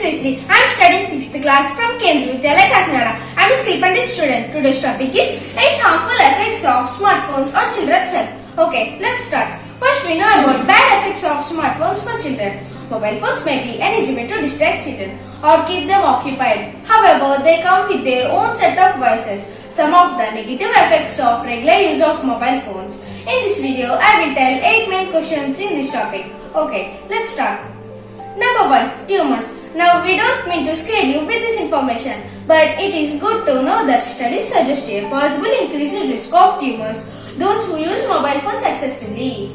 D.S.Sri. I am studying 6th class from Kakinada. I am a Skillpundit student. Today's topic is 8 harmful effects of smartphones on children's health. Okay, let's start. First, we know about bad effects of smartphones for children. Mobile phones may be an easy way to distract children or keep them occupied. However, they come with their own set of vices. Some of the negative effects of regular use of mobile phones. In this video, I will tell 8 main questions in this topic. Okay, let's start. Number 1. Tumors. Now, we don't mean to scare you with this information, but it is good to know that studies suggest a possible increased risk of tumors those who use mobile phones excessively.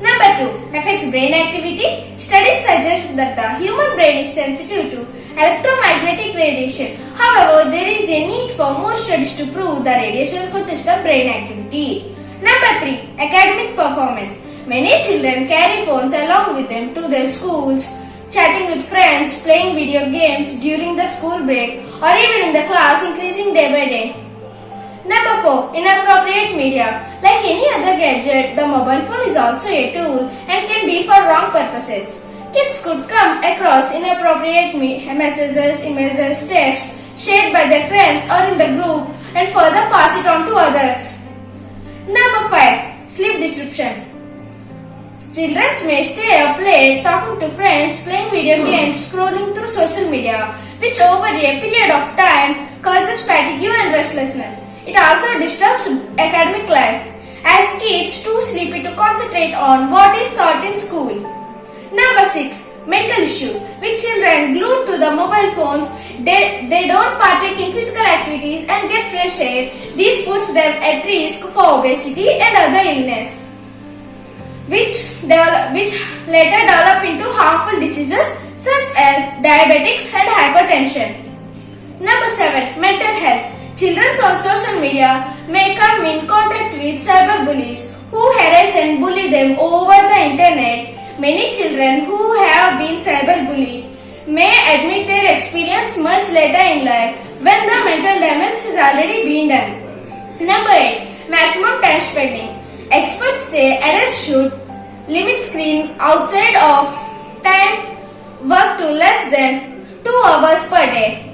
Number 2. Affects brain activity. Studies suggest that the human brain is sensitive to electromagnetic radiation. However, there is a need for more studies to prove the radiation could disturb brain activity. Number 3. Academic performance. Many children carry phones along with them to their schools, chatting with friends, playing video games during the school break, or even in the class, increasing day by day. Number 4. Inappropriate media. Like any other gadget, the mobile phone is also a tool and can be for wrong purposes. Kids could come across inappropriate messages, images, text shared by their friends or in the group and further pass it on to others. Number 5. Sleep disruption. Children may stay up late talking to friends, playing video games, scrolling through social media, which over a period of time causes fatigue and restlessness. It also disturbs academic life, as kids too sleepy to concentrate on what is taught in school. Number 6. Medical issues. With children glued to the mobile phones, they don't partake in physical activities and get fresh air. This puts them at risk for obesity and other illness, which later develop into harmful diseases such as diabetics and hypertension. Number 7. Mental health. Children on social media may come in contact with cyberbullies who harass and bully them over the internet. Many children who have been cyberbullied may admit their experience much later in life when the mental damage has already been done. Number 8. Maximum time spending. Experts say adults should limit screen outside of time work to less than 2 hours per day.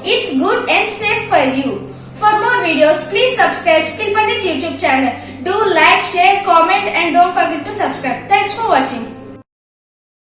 It's good and safe for you. For more videos, please subscribe Skillpundit YouTube channel. Do like, share, comment and don't forget to subscribe. Thanks for watching.